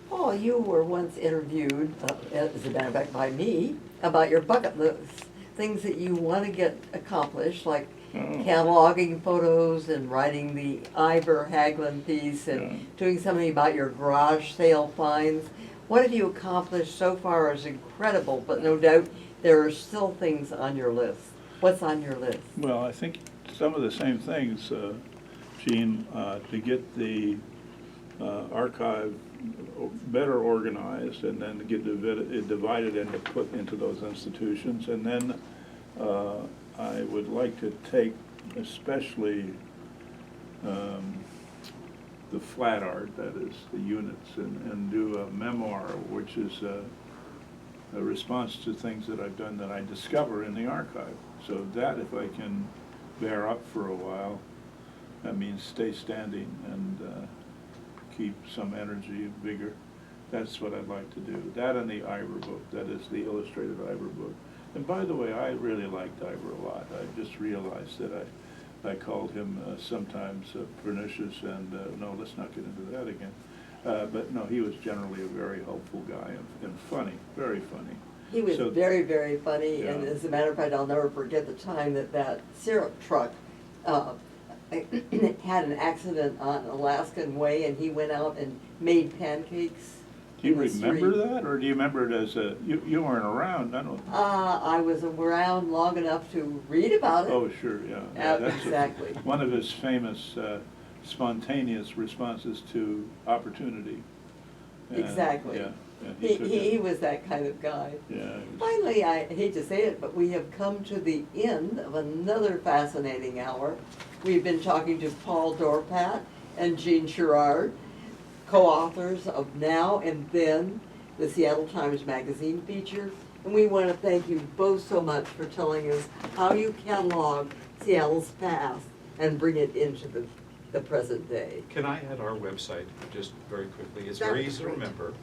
Paul, you were once interviewed, as a matter of fact, by me, about your bucket list, things that you want to get accomplished, like cataloging photos and writing the Ivor Haglund piece and doing something about your garage sale finds. What have you accomplished so far is incredible, but no doubt there are still things on your list. What's on your list? Well, I think some of the same things, Gene, to get the archive better organized, and then to get it divided and put into those institutions. And then I would like to take especially the flat art, that is, the units, and do a memoir, which is a response to things that I've done that I discover in the archive. So that, if I can bear up for a while, that means stay standing and keep some energy and vigor. That's what I'd like to do. That and the Ivor book, that is the illustrated Ivor book. And by the way, I really liked Ivor a lot. I just realized that I called him sometimes pernicious, and no, let's not get into that again. But no, he was generally a very helpful guy and funny, very funny. He was very, very funny, Yeah. and as a matter of fact, I'll never forget the time that syrup truck had an accident on Alaskan Way, and he went out and made pancakes. Do you in the remember street. that, or do you remember it as you weren't around? I don't. I was around long enough to read about it. Oh, sure, yeah. That's Exactly. one of his famous spontaneous responses to opportunity. Exactly. Yeah. He was that kind of guy. Yeah. Finally, I hate to say it, but we have come to the end of another fascinating hour. We've been talking to Paul Dorpat and Jean Sherrard. co-authors of Now and Then, the Seattle Times Magazine feature. And we want to thank you both so much for telling us how you catalog Seattle's past and bring it into the present day. Can I add our website just very quickly? It's That very would be easy to great. remember.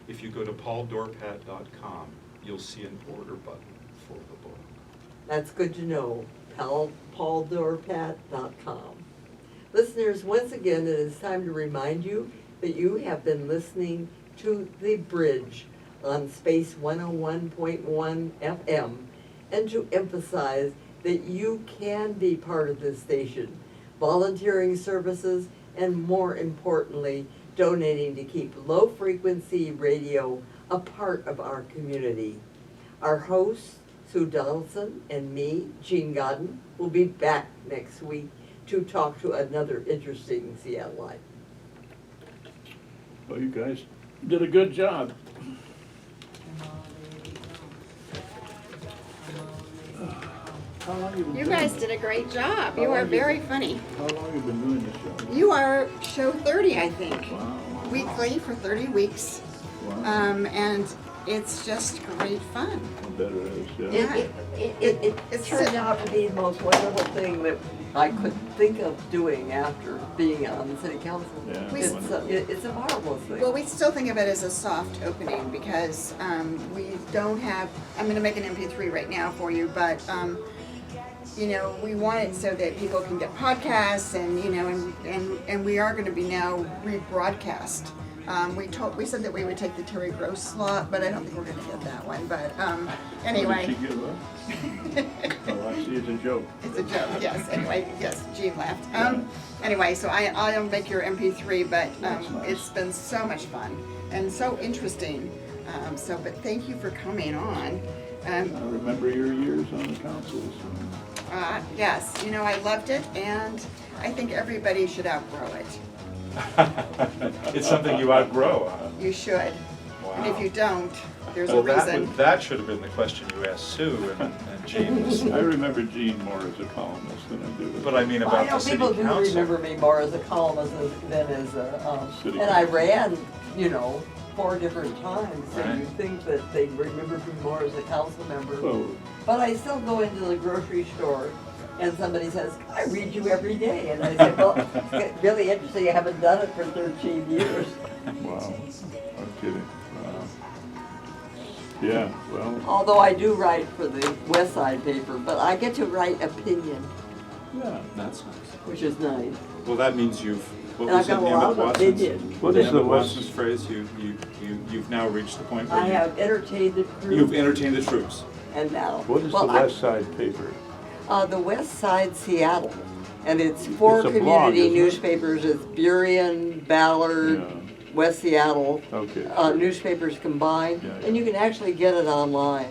If you go to pauldorpat.com, you'll see an order button for the book. That's good to know, pauldorpat.com. Listeners, once again, it is time to remind you that you have been listening to The Bridge on Space 101.1 FM, and to emphasize that you can be part of this station, volunteering services, and more importantly, donating to keep low-frequency radio a part of our community. Our hosts, Sue Donaldson and me, Jean Godden, will be back next week to talk to another interesting Seattleite. Well, you guys did a good job. How long you been You doing guys this? did a great job. How You are long very funny. How long you been doing this show? You are show 30, I think. Wow. Weekly for 30 weeks. Wow. And it's just great fun. I bet it is, yeah. It It's turned so- out to be the most wonderful thing that I could think of doing after being on the city council. Yeah, It's a marvelous thing. Well, we still think of it as a soft opening because we don't have, I'm gonna make an MP3 right now for you, but, you know, we want it so that people can get podcasts and, you know, and we are gonna be now rebroadcast. We said that we would take the Terry Gross slot, but I don't think we're gonna get that one, but, anyway. Did she give up? Oh, I see, it's a joke. It's a joke, yes, anyway, yes, Jean laughed. Anyway, so I'll make your MP3, but That's nice. it's been so much fun and so interesting. But thank you for coming on. I remember your years on the council, so. Yes, you know, I loved it and I think everybody should outgrow it. It's something you outgrow, huh? You should. And if Wow. you don't, there's a Well, reason. that should have been the question you asked Sue and Jean was, I remember Gene more as a columnist than I do. but I mean I about know the city people do council. remember me more as a columnist than as a, City and I council. ran, you know, 4 different times, so Right. you'd think that they remembered me more as a council member. Oh, But I still go into the grocery store and somebody says, I read you every day. And I say, well, it's really interesting, I haven't done it for 13 years. wow, I'm kidding. Wow. Yeah, well, Although I do write for the West Side paper, but I get to write opinion, yeah. That's nice. which is nice. Well, that means what And was I've got the a name lot of of Watson's? opinion. What the is name the of West- Watson's phrase? You've now reached the point where I have entertained the you've crew, entertained the troops. and now. What is the well, West Side paper? The West Side Seattle, and it's 4 It's a blog, community isn't it? newspapers. It's Burien, Ballard, Yeah. West Seattle, Okay. newspapers combined, Yeah, yeah. and you can actually get it online.